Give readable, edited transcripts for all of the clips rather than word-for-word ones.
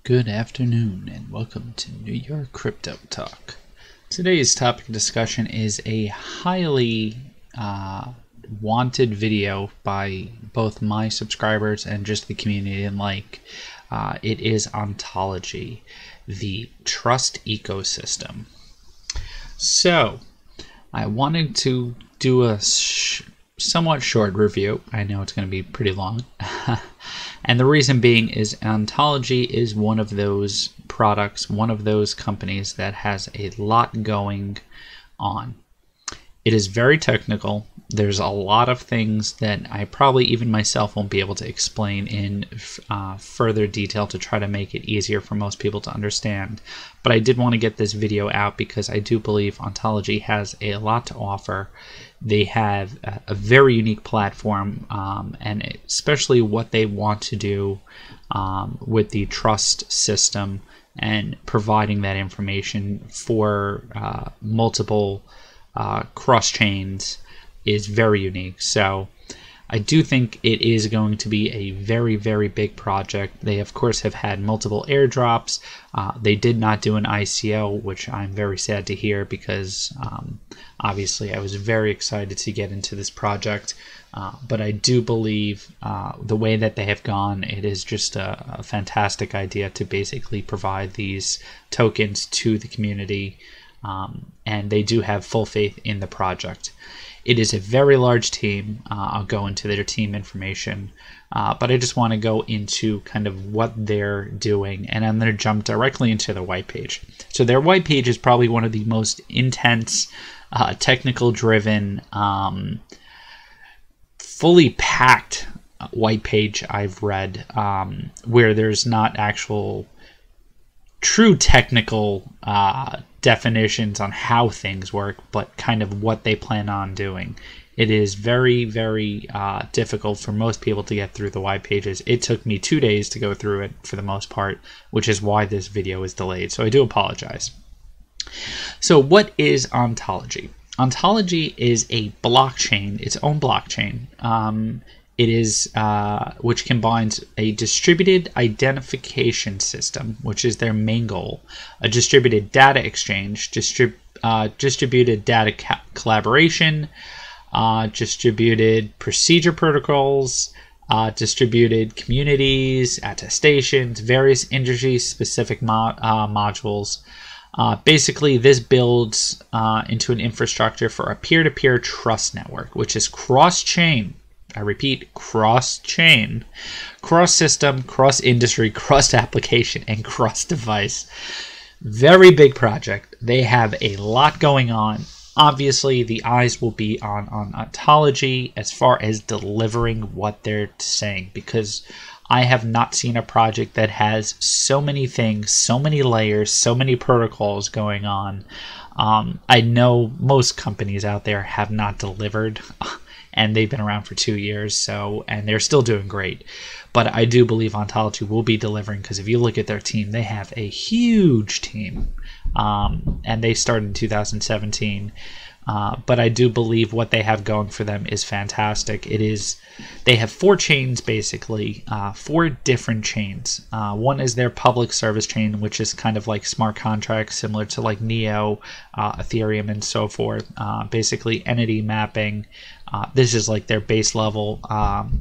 Good afternoon and welcome to NYCryptoTalk. Today's topic of discussion is a highly wanted video by both my subscribers and just the community alike. It is Ontology, the trust ecosystem. So I wanted to do a somewhat short review. I know it's going to be pretty long. And the reason being is Ontology is one of those products, one of those companies that has a lot going on. It is very technical. There's a lot of things that I probably even myself won't be able to explain in further detail to try to make it easier for most people to understand. But I did want to get this video out because I do believe Ontology has a lot to offer. They have a very unique platform, and especially what they want to do with the trust system and providing that information for multiple cross chains is very unique. So I do think it is going to be a very, very big project. They, of course, have had multiple airdrops. They did not do an ICO, which I'm very sad to hear because obviously I was very excited to get into this project. But I do believe the way that they have gone, it is just a fantastic idea to basically provide these tokens to the community. And they do have full faith in the project. It is a very large team. I'll go into their team information, but I just want to go into kind of what they're doing, and I'm going to jump directly into their white page. So their white page is probably one of the most intense, technical-driven, fully packed white page I've read, where there's not actual true technical definitions on how things work, but kind of what they plan on doing. It is very, very difficult for most people to get through the white pages. It took me 2 days to go through it for the most part, which is why this video is delayed. So I do apologize. So what is Ontology? Ontology is a blockchain, its own blockchain. It is which combines a distributed identification system, which is their main goal, a distributed data exchange, distributed data collaboration, distributed procedure protocols, distributed communities, attestations, various industry-specific modules. Basically, this builds into an infrastructure for a peer-to-peer trust network, which is cross-chain. I repeat, cross-chain, cross-system, cross-industry, cross-application, and cross-device. Very big project. They have a lot going on. Obviously, the eyes will be on Ontology as far as delivering what they're saying, because I have not seen a project that has so many things, so many layers, so many protocols going on. I know most companies out there have not delivered, and they've been around for 2 years, and they're still doing great. But I do believe Ontology will be delivering, because if you look at their team, they have a huge team, and they started in 2017. But I do believe what they have going for them is fantastic. They have 4 chains, basically, 4 different chains. One is their public service chain, which is kind of like smart contracts, similar to like Neo, Ethereum, and so forth. Basically, entity mapping. This is like their base level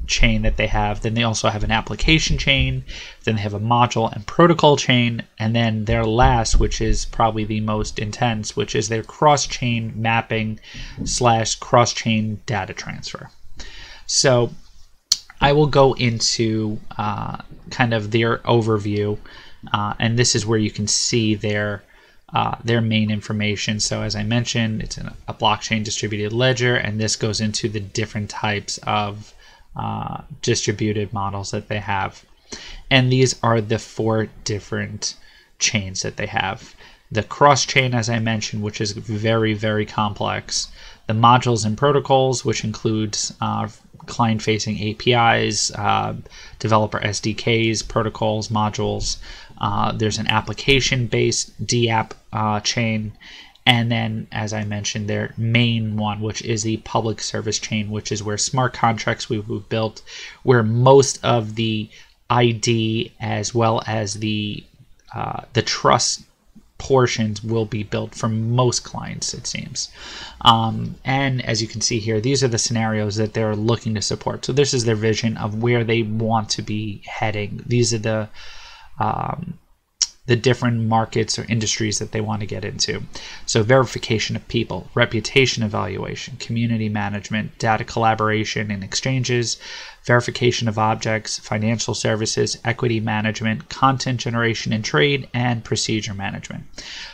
chain that they have. Then they also have an application chain. Then they have a module and protocol chain. And then their last, which is probably the most intense, which is their cross-chain mapping / cross-chain data transfer. So I will go into kind of their overview. And this is where you can see their main information. So as I mentioned, it's a blockchain distributed ledger, and this goes into the different types of distributed models that they have. And these are the 4 different chains that they have. The cross chain, as I mentioned, which is very, very complex. The modules and protocols, which includes client-facing APIs, developer SDKs, protocols, modules. There's an application-based DApp chain, and then, as I mentioned, their main one, which is the public service chain, which is where smart contracts we've built, where most of the ID as well as the the trust portions will be built for most clients, it seems. And as you can see here, these are the scenarios that they're looking to support. So this is their vision of where they want to be heading. These are the different markets or industries that they want to get into. So verification of people, reputation evaluation, community management, data collaboration and exchanges, verification of objects, financial services, equity management, content generation and trade, and procedure management.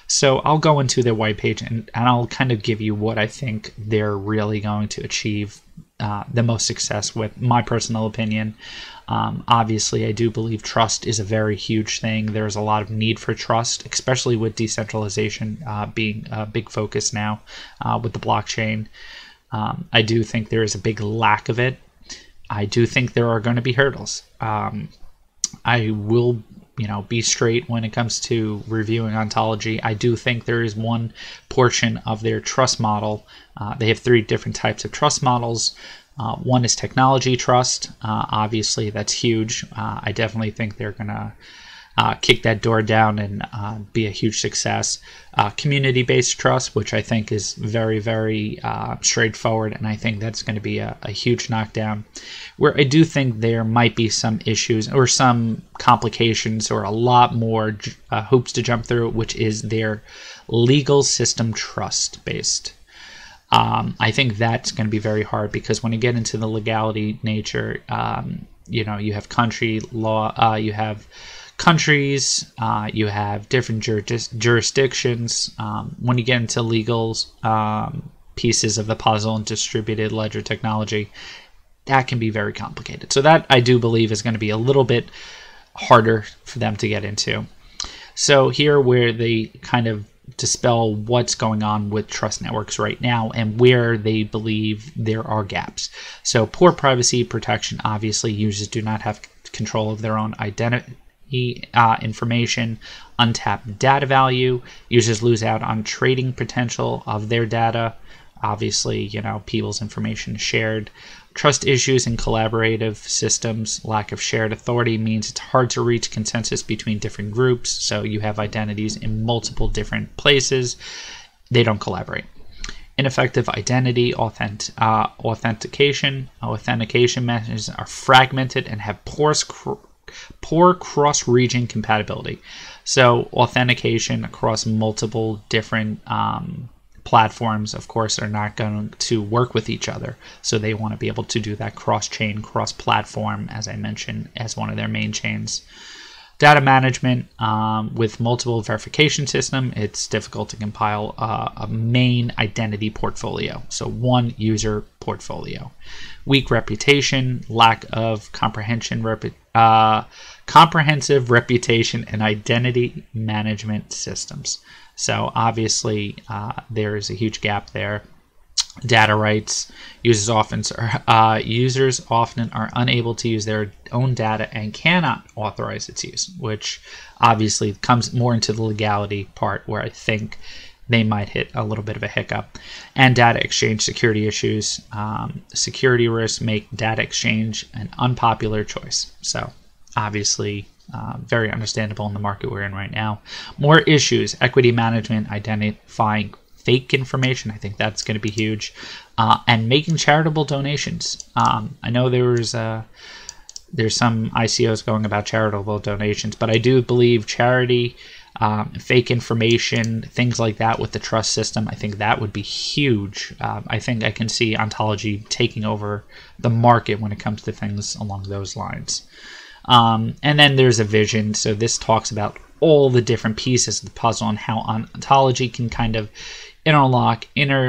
So I'll go into their white page and I'll kind of give you what I think they're really going to achieve the most success with, my personal opinion. Obviously, I do believe trust is a very huge thing. There's a lot of need for trust, especially with decentralization being a big focus now with the blockchain. I do think there is a big lack of it. I do think there are going to be hurdles. I will, be straight when it comes to reviewing Ontology. I do think there is one portion of their trust model. They have 3 different types of trust models. One is technology trust. Obviously, that's huge. I definitely think they're going to kick that door down and be a huge success. Community-based trust, which I think is very, very straightforward, and I think that's going to be a huge knockdown. Where I do think there might be some issues or some complications or a lot more hoops to jump through, which is their legal system trust-based. I think that's going to be very hard because when you get into the legality nature, you have country law, you have countries, you have different jurisdictions. When you get into legal pieces of the puzzle and distributed ledger technology, that can be very complicated. So that I do believe is going to be a little bit harder for them to get into. So here where they kind of dispel what's going on with trust networks right now and where they believe there are gaps. So poor privacy protection, obviously users do not have control of their own identity information, untapped data value, users lose out on trading potential of their data. Obviously, people's information is shared. Trust issues in collaborative systems, lack of shared authority means it's hard to reach consensus between different groups. So you have identities in multiple different places. They don't collaborate. Ineffective identity authentication methods are fragmented and have poor cross-region compatibility. So authentication across multiple different platforms, of course, are not going to work with each other. So they want to be able to do that cross-chain, cross-platform, as I mentioned, as one of their main chains. Data management with multiple verification system, it's difficult to compile a main identity portfolio. So one user portfolio. Weak reputation, lack of comprehensive reputation and identity management systems. So obviously there is a huge gap there. Data rights, users often are unable to use their own data and cannot authorize its use, which obviously comes more into the legality part where I think they might hit a little bit of a hiccup. And data exchange security issues. Security risks make data exchange an unpopular choice. So obviously very understandable in the market we're in right now. More issues, equity management, identifying fake information. I think that's going to be huge. And making charitable donations. I know there's some ICOs going about charitable donations, but I do believe charity, fake information, things like that with the trust system, I think that would be huge. I think I can see Ontology taking over the market when it comes to things along those lines. And then there's a vision. So this talks about all the different pieces of the puzzle and how Ontology can kind of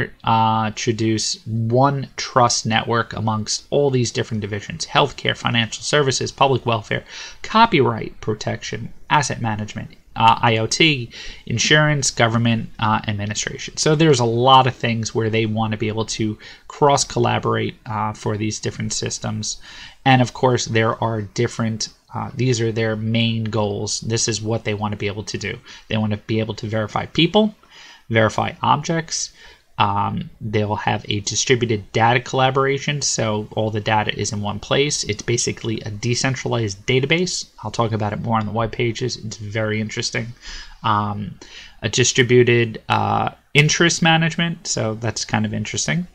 introduce one trust network amongst all these different divisions: healthcare, financial services, public welfare, copyright protection, asset management, IoT, insurance, government, administration. So there's a lot of things where they want to be able to cross-collaborate for these different systems. And of course, there are different, these are their main goals. This is what they want to be able to do. They want to be able to verify people, verify objects, They'll have a distributed data collaboration, so all the data is in one place. It's basically a decentralized database. I'll talk about it more on the white pages. It's very interesting. A distributed interest management, so that's kind of interesting.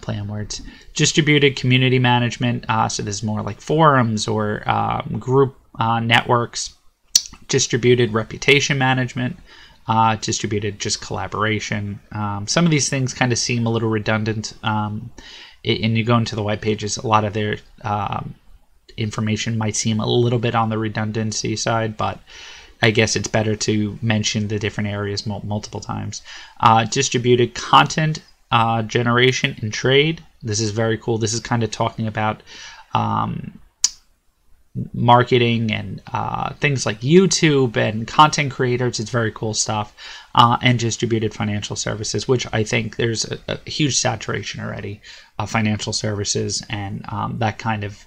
Play on words. Distributed community management, so this is more like forums or group networks. Distributed reputation management. Distributed just collaboration. Some of these things kind of seem a little redundant. And you go into the white pages, a lot of their information might seem a little bit on the redundancy side, but I guess it's better to mention the different areas multiple times. Distributed content generation and trade. This is very cool. This is kind of talking about marketing and things like YouTube and content creators. It's very cool stuff. And distributed financial services, which I think there's a huge saturation already of financial services and that kind of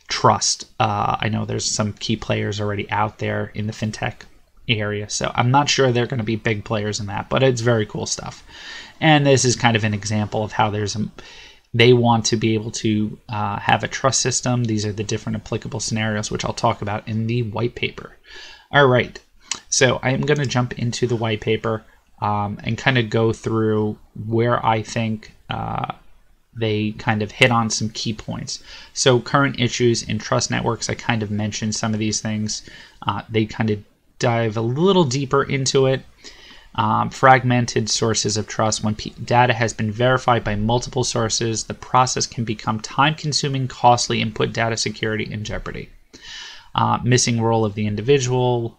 trust. I know there's some key players already out there in the FinTech area, so I'm not sure they're going to be big players in that, but it's very cool stuff. And this is kind of an example of how they want to be able to have a trust system. These are the different applicable scenarios, which I'll talk about in the white paper. All right, so I am going to jump into the white paper and kind of go through where I think they kind of hit on some key points. So current issues in trust networks, I kind of mentioned some of these things. They kind of dive a little deeper into it. Fragmented sources of trust. When data has been verified by multiple sources, the process can become time-consuming, costly, and put data security in jeopardy. Missing role of the individual.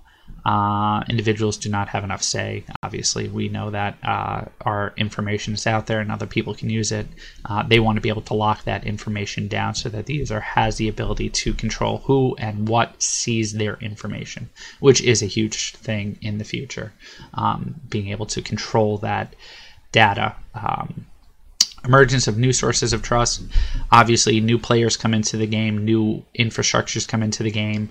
Individuals do not have enough say. Obviously, we know that our information is out there and other people can use it. They want to be able to lock that information down so that the user has the ability to control who and what sees their information, which is a huge thing in the future. Being able to control that data. Emergence of new sources of trust. Obviously, new players come into the game, new infrastructures come into the game.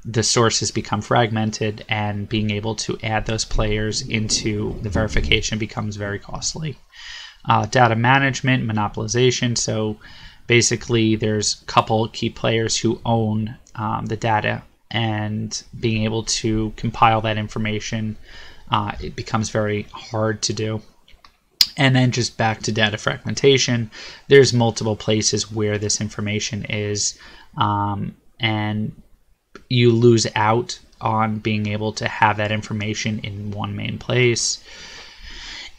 The sources become fragmented, and being able to add those players into the verification becomes very costly. Data management, monopolization. So basically there's a couple key players who own the data, and being able to compile that information, it becomes very hard to do. And then just back to data fragmentation, there's multiple places where this information is, and you lose out on being able to have that information in one main place.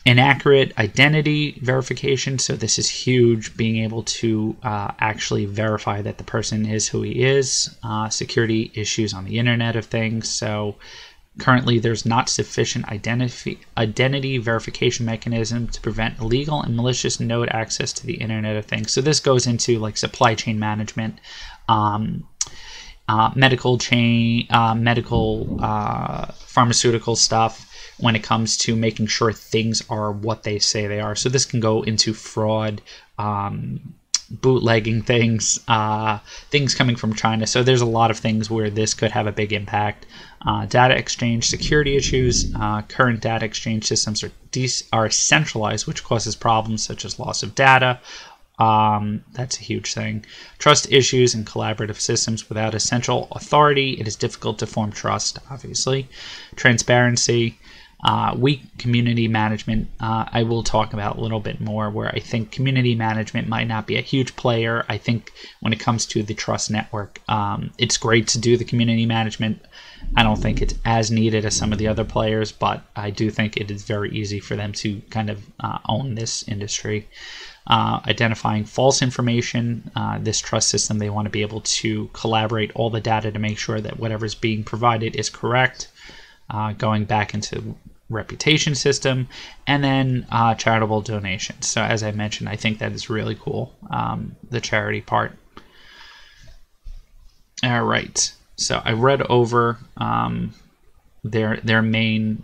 Inaccurate identity verification. So this is huge, being able to actually verify that the person is who he is. Security issues on the Internet of Things. So currently there's not sufficient identity verification mechanism to prevent illegal and malicious node access to the Internet of Things. So this goes into like supply chain management, pharmaceutical stuff when it comes to making sure things are what they say they are. So this can go into fraud, bootlegging things, things coming from China. So there's a lot of things where this could have a big impact. Data exchange security issues. Current data exchange systems are centralized, which causes problems such as loss of data. That's a huge thing. Trust issues in collaborative systems. Without a central authority, it is difficult to form trust, obviously. Transparency, weak community management. I will talk about a little bit more, where I think community management might not be a huge player. I think when it comes to the trust network, it's great to do the community management. I don't think it's as needed as some of the other players, but I do think it is very easy for them to kind of own this industry. Identifying false information. This trust system, they want to be able to collaborate all the data to make sure that whatever is being provided is correct. Going back into reputation system, and then charitable donations. So as I mentioned, I think that is really cool, the charity part. All right, so I read over their main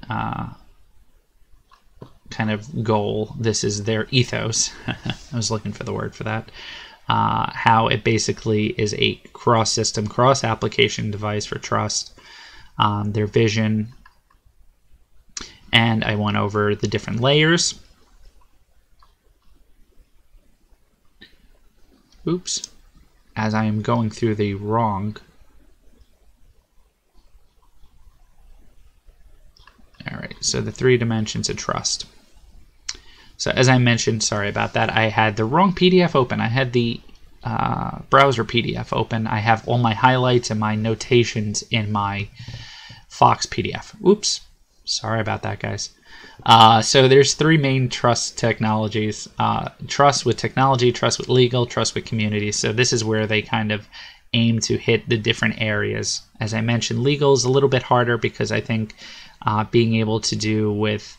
kind of goal. This is their ethos. I was looking for the word for that. How it basically is a cross-system, cross-application device for trust. Their vision and I went over the different layers. Oops, as I am going through the wrong. All right, so the 3 dimensions of trust. So as I mentioned, sorry about that, I had the wrong PDF open. I had the browser PDF open. I have all my highlights and my notations in my Fox PDF. Oops, sorry about that, guys. So there's 3 main trust technologies. Trust with technology, trust with legal, trust with community. So this is where they kind of aim to hit the different areas. As I mentioned, legal is a little bit harder because I think being able to do with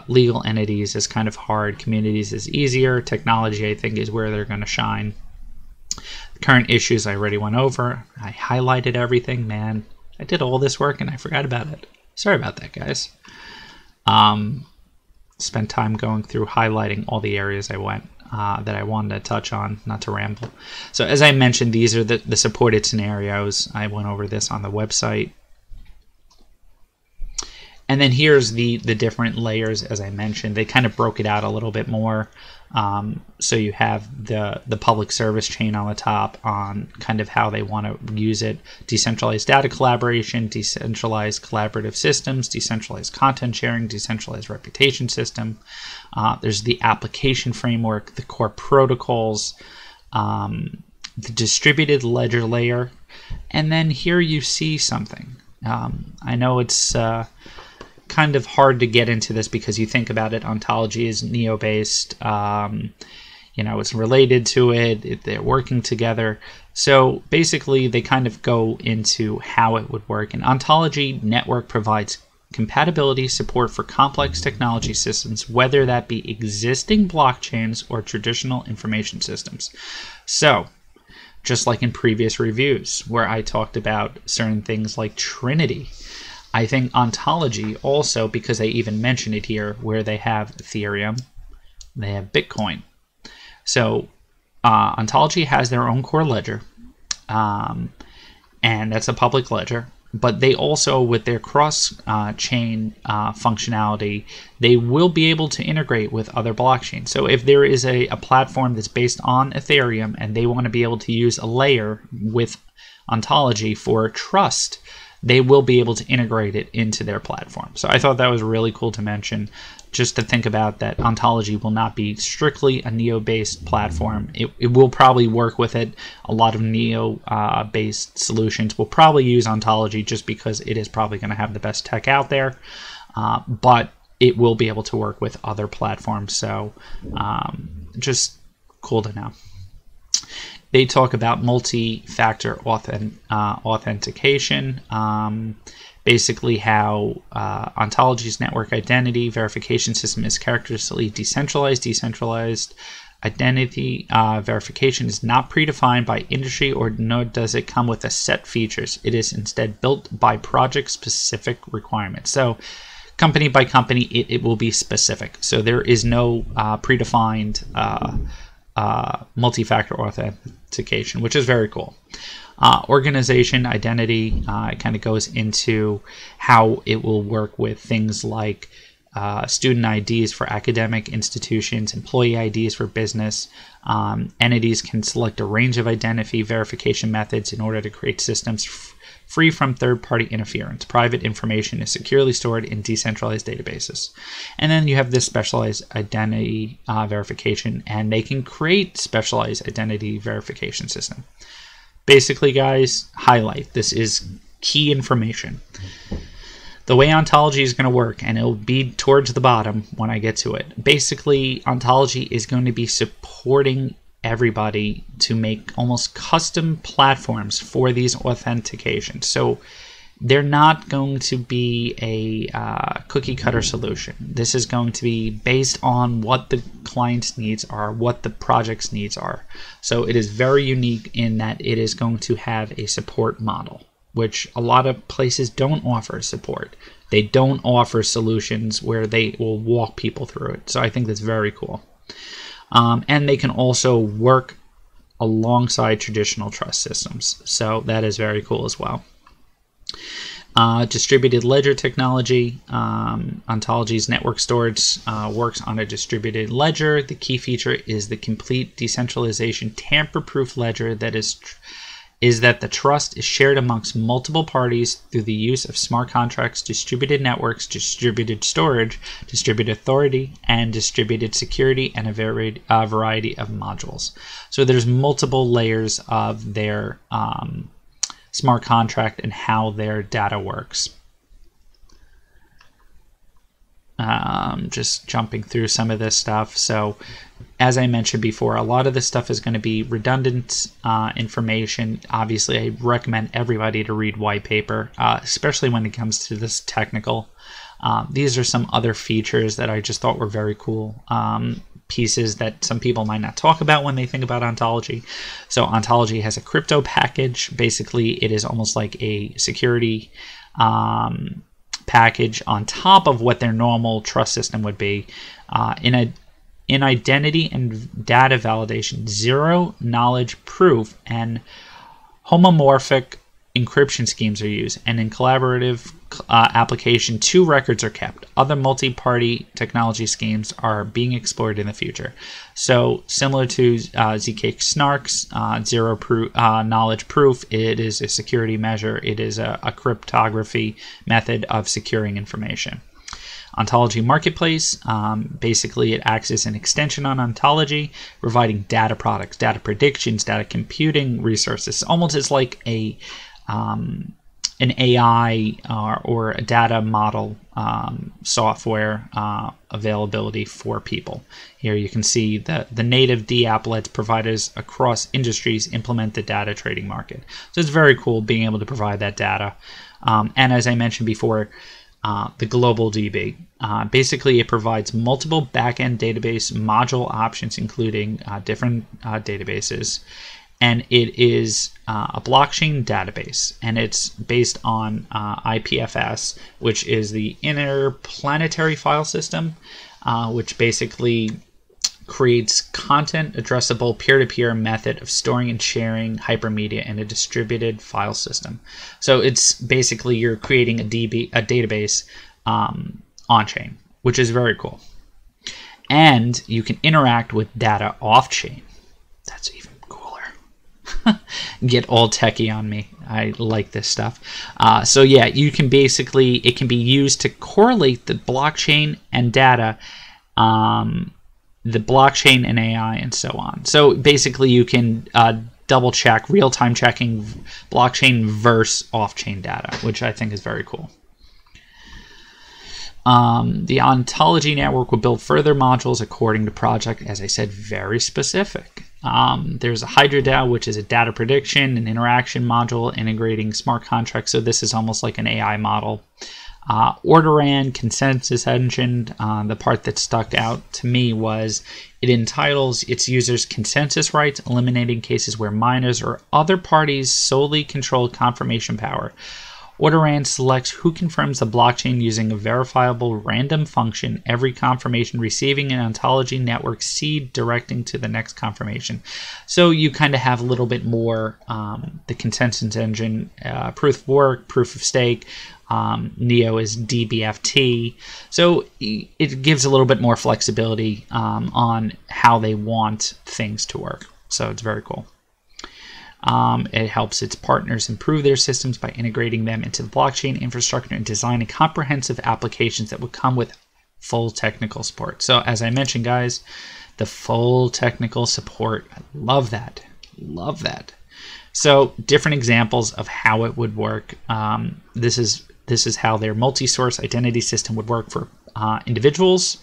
legal entities is kind of hard. Communities is easier. Technology, I think, is where they're going to shine. The current issues I already went over. I highlighted everything. Man, I did all this work and I forgot about it. Sorry about that, guys. Spent time going through highlighting all the areas I went that I wanted to touch on, not to ramble. So as I mentioned, these are the supported scenarios. I went over this on the website. And then here's the different layers, as I mentioned. They kind of broke it out a little bit more. So you have the public service chain on the top on kind of how they want to use it. Decentralized data collaboration, decentralized collaborative systems, decentralized content sharing, decentralized reputation system. There's the application framework, the core protocols, the distributed ledger layer. And then here you see something. I know it's kind of hard to get into this because you think about it, Ontology is Neobased, it's related to it, they're working together. So basically they kind of go into how it would work. An Ontology network provides compatibility support for complex technology systems, whether that be existing blockchains or traditional information systems. So just like in previous reviews where I talked about certain things like Trinity, I think Ontology also, because they even mention it here, where they have Ethereum, they have Bitcoin. So Ontology has their own core ledger, and that's a public ledger. But they also, with their cross-chain functionality, they will be able to integrate with other blockchains. So if there is a platform that's based on Ethereum and they want to be able to use a layer with Ontology for trust, they will be able to integrate it into their platform. So I thought that was really cool to mention, just to think about that Ontology will not be strictly a Neo-based platform. It will probably work with it. A lot of Neo-based solutions will probably use Ontology just because it is probably going to have the best tech out there. But it will be able to work with other platforms. So just cool to know. They talk about multi-factor authentication, basically how Ontology's network identity verification system is characteristically decentralized. Decentralized identity verification is not predefined by industry, or nor does it come with a set features. It is instead built by project-specific requirements. So company by company, it will be specific. So there is no predefined multi-factor authentication, which is very cool. Organization identity kind of goes into how it will work with things like student IDs for academic institutions, employee IDs for business. Entities can select a range of identity verification methods in order to create systems free from third-party interference. Private information is securely stored in decentralized databases. And then you have this specialized identity verification, and they can create specialized identity verification system. Basically, guys, highlight. This is key information. The way Ontology is going to work, and it'll be towards the bottom when I get to it. Basically, Ontology is going to be supporting everybody to make almost custom platforms for these authentications. So they're not going to be a cookie cutter solution. This is going to be based on what the client's needs are, what the project's needs are. So it is very unique in that it is going to have a support model, which a lot of places don't offer support. They don't offer solutions where they will walk people through it. So I think that's very cool. And they can also work alongside traditional trust systems. So that is very cool as well. Distributed ledger technology. Ontology's network storage works on a distributed ledger. The key feature is the complete decentralization tamper-proof ledger that is that the trust is shared amongst multiple parties through the use of smart contracts, distributed networks, distributed storage, distributed authority, and distributed security, and a variety of modules. So there's multiple layers of their smart contract and how their data works. Just jumping through some of this stuff. So as I mentioned before, a lot of this stuff is going to be redundant information. Obviously, I recommend everybody to read white paper, especially when it comes to this technical. These are some other features that I just thought were very cool. Pieces that some people might not talk about when they think about Ontology. So Ontology has a crypto package. Basically, it is almost like a security package on top of what their normal trust system would be. In identity and data validation, zero knowledge proof and homomorphic encryption schemes are used, and in collaborative application, 2 records are kept. Other multi-party technology schemes are being explored in the future. So similar to ZK Snark's zero knowledge proof, it is a security measure. It is a cryptography method of securing information. Ontology Marketplace, basically it acts as an extension on Ontology, providing data products, data predictions, data computing resources. Almost as like an AI or a data model software availability for people. Here you can see that the native DApp lets providers across industries implement the data trading market. So it's very cool being able to provide that data. And as I mentioned before, the global DB. Basically, it provides multiple backend database module options, including different databases. And it is a blockchain database, and it's based on IPFS, which is the Interplanetary File System, which basically creates content addressable peer-to-peer method of storing and sharing hypermedia in a distributed file system. So it's basically you're creating a database on-chain, which is very cool. And you can interact with data off-chain. That's even cooler. Get all techie on me. I like this stuff. So yeah, you can basically, it can be used to correlate the blockchain and data, the blockchain and AI and so on. So basically you can double check, real-time checking blockchain versus off-chain data, which I think is very cool. The Ontology network will build further modules according to project, as I said, very specific. There's a Hydradel, which is a data prediction and interaction module integrating smart contracts. So this is almost like an AI model. Orderan consensus engine, the part that stuck out to me was it entitles its users consensus rights, eliminating cases where miners or other parties solely control confirmation power. Orderan selects who confirms the blockchain using a verifiable random function, every confirmation receiving an Ontology network seed directing to the next confirmation. So you kind of have a little bit more the consensus engine, proof of work, proof of stake. Neo is DBFT. So it gives a little bit more flexibility on how they want things to work. So it's very cool. It helps its partners improve their systems by integrating them into the blockchain infrastructure and designing comprehensive applications that would come with full technical support. So as I mentioned, guys, the full technical support, I love that. Love that. So different examples of how it would work. This is how their multi-source identity system would work for individuals.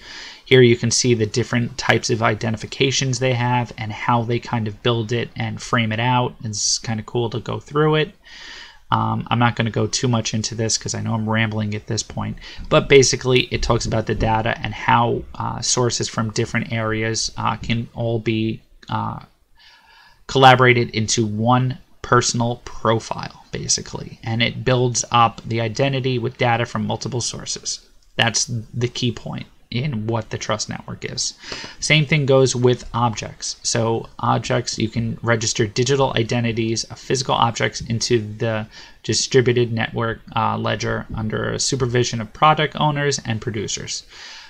Here you can see the different types of identifications they have and how they kind of build it and frame it out. It's kind of cool to go through it. I'm not going to go too much into this because I know I'm rambling at this point. But basically, it talks about the data and how sources from different areas can all be collaborated into one personal profile, basically. And it builds up the identity with data from multiple sources. That's the key point. in what the trust network is. Same thing goes with objects. So objects, you can register digital identities of physical objects into the distributed network ledger under supervision of product owners and producers.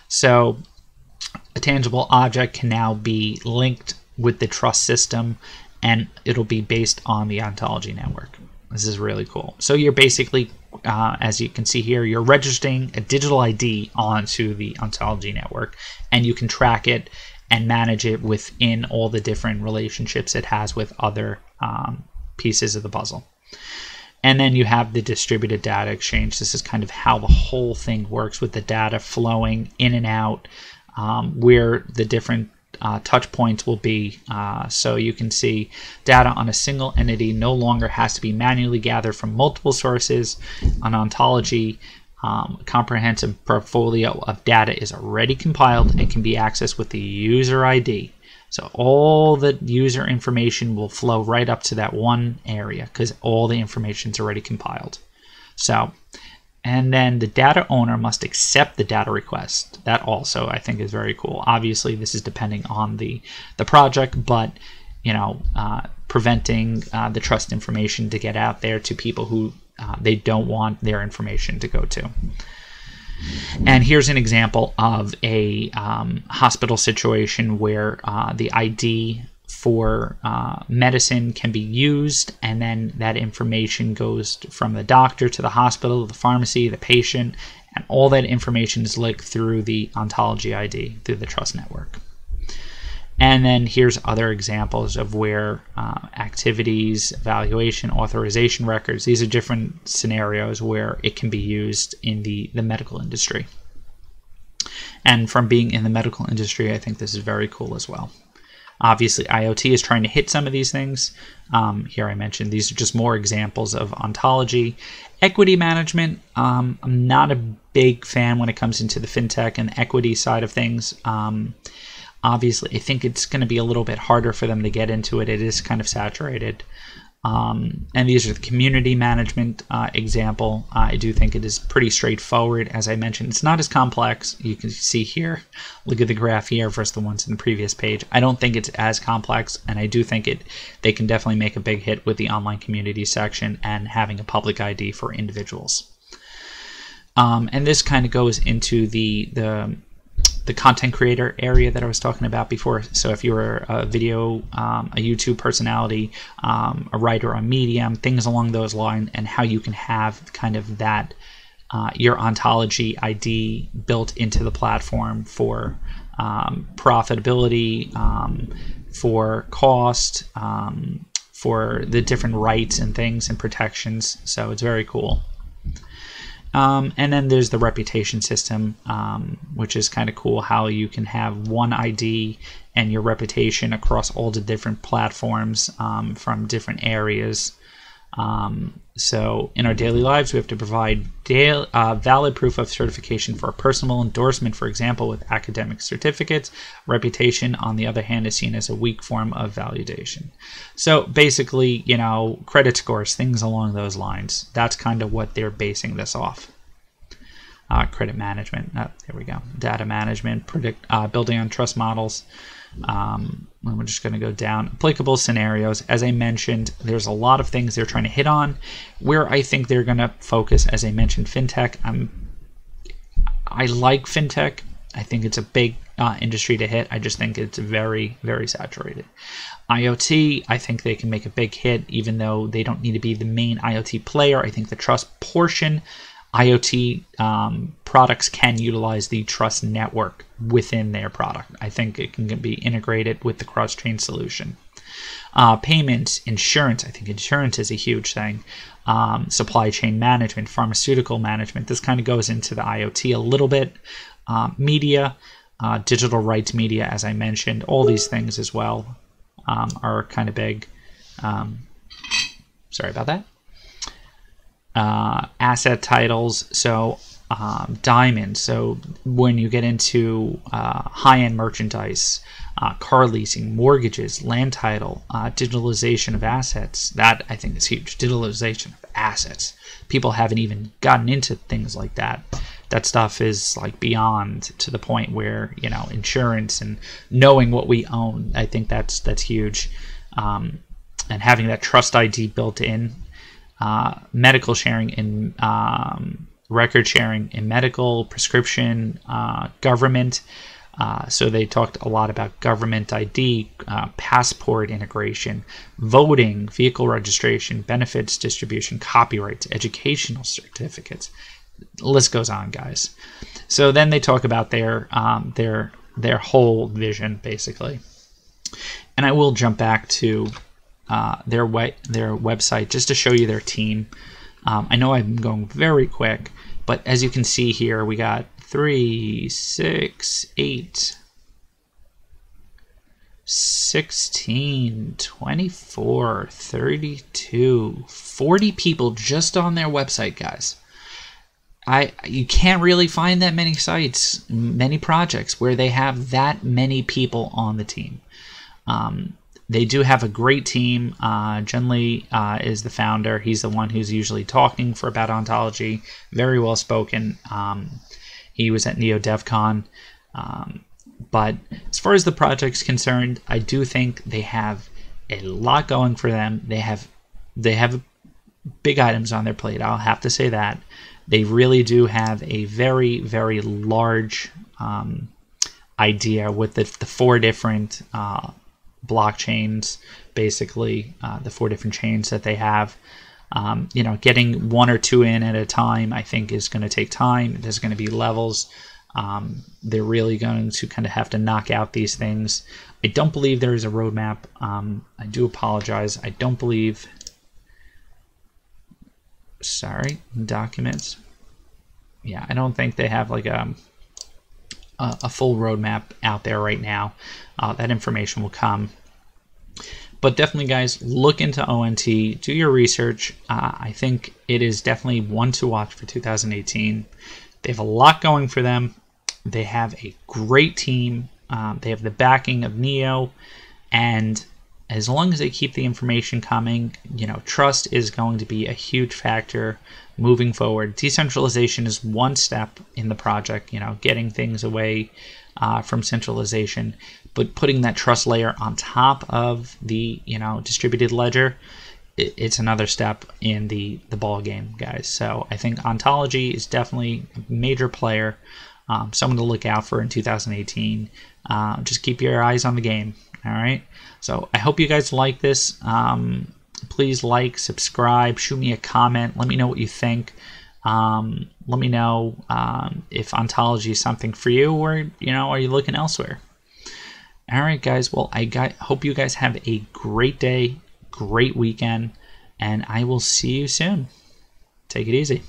So a tangible object can now be linked with the trust system, and it'll be based on the Ontology network. This is really cool. So you're basically, as you can see here, you're registering a digital ID onto the Ontology network, and you can track it and manage it within all the different relationships it has with other pieces of the puzzle. And then you have the distributed data exchange. This is kind of how the whole thing works, with the data flowing in and out, where the different touch points will be. So you can see data on a single entity no longer has to be manually gathered from multiple sources. An Ontology comprehensive portfolio of data is already compiled and can be accessed with the user ID. So all the user information will flow right up to that one area because all the information is already compiled. So, and then the data owner must accept the data request. That also I think is very cool. Obviously, this is depending on the project, but preventing the trust information to get out there to people who they don't want their information to go to. And here's an example of a hospital situation where the ID for medicine can be used, and then that information goes from the doctor to the hospital, the pharmacy, the patient, and all that information is linked through the Ontology ID, through the trust network. And then here's other examples of where activities, evaluation, authorization records, these are different scenarios where it can be used in the medical industry. And from being in the medical industry, I think this is very cool as well. Obviously, IoT is trying to hit some of these things. Here I mentioned these are just more examples of Ontology. Equity management, I'm not a big fan when it comes into the FinTech and the equity side of things. Obviously, I think it's going to be a little bit harder for them to get into it. It is kind of saturated. And these are the community management example. I do think it is pretty straightforward. As I mentioned, it's not as complex. You can see here, look at the graph here versus the ones in the previous page. I don't think it's as complex, and I do think they can definitely make a big hit with the online community section and having a public ID for individuals. And this kind of goes into the content creator area that I was talking about before. So if you're a video, a YouTube personality, a writer on Medium, things along those lines, and how you can have kind of that, your Ontology ID built into the platform for profitability, for cost, for the different rights and things and protections. So it's very cool. And then there's the reputation system, which is kind of cool, how you can have one ID and your reputation across all the different platforms from different areas. So in our daily lives, we have to provide valid proof of certification for a personal endorsement, for example, with academic certificates. Reputation, on the other hand, is seen as a weak form of validation. So basically, credit scores, things along those lines. That's kind of what they're basing this off. Credit management, there we go. Data management, building on trust models. We're just going to go down. Applicable scenarios. As I mentioned, there's a lot of things they're trying to hit on. Where I think they're going to focus, as I mentioned, FinTech. I like FinTech. I think it's a big industry to hit. I just think it's very, very saturated. IoT, I think they can make a big hit, even though they don't need to be the main IoT player. I think the trust portion, IoT products can utilize the trust network within their product. I think it can be integrated with the cross-chain solution. Payments, insurance, I think insurance is a huge thing. Supply chain management, pharmaceutical management, this kind of goes into the IoT a little bit. Media, digital rights media, as I mentioned, all these things as well are kind of big. Sorry about that. Asset titles, so diamonds. So when you get into high-end merchandise, car leasing, mortgages, land title, digitalization of assets, that I think is huge. Digitalization of assets. People haven't even gotten into things like that. that stuff is like beyond, to the point where, you know, insurance and knowing what we own, I think that's huge. And having that trust ID built in, medical sharing in record sharing in medical, prescription, government. So they talked a lot about government ID, passport integration, voting, vehicle registration, benefits distribution, copyrights, educational certificates. The list goes on, guys. So then they talk about their whole vision, basically. And I will jump back to their website just to show you their team. I know I'm going very quick, but as you can see here, we got 3, 6, 8, 16, 24, 32, 40 people just on their website, guys. You can't really find that many sites, many projects where they have that many people on the team. They do have a great team. Jun Lee is the founder. He's the one who's usually talking for about Ontology. Very well spoken. He was at NeoDevCon. But as far as the project's concerned, I do think they have a lot going for them. They have big items on their plate. I'll have to say that. They really do have a very, very large idea with the 4 different blockchains, basically, the 4 different chains that they have. You know, getting 1 or 2 in at a time, I think, is going to take time. There's going to be levels. They're really going to kind of have to knock out these things. I don't believe there is a roadmap. I do apologize. I don't believe. Sorry, documents. Yeah, I don't think they have like a full roadmap out there right now. That information will come. But definitely, guys, look into ONT. Do your research. I think it is definitely one to watch for 2018. They have a lot going for them. They have a great team. They have the backing of Neo. And as long as they keep the information coming, you know, trust is going to be a huge factor moving forward. Decentralization is one step in the project, you know, getting things away from centralization, but putting that trust layer on top of the, you know, distributed ledger, it's another step in the ball game, guys. So I think Ontology is definitely a major player, someone to look out for in 2018. Just keep your eyes on the game. All right. So I hope you guys like this. Please like, subscribe, shoot me a comment. Let me know what you think. Let me know if Ontology is something for you, or, you know, are you looking elsewhere? All right, guys. Well, hope you guys have a great day, great weekend, and I will see you soon. Take it easy.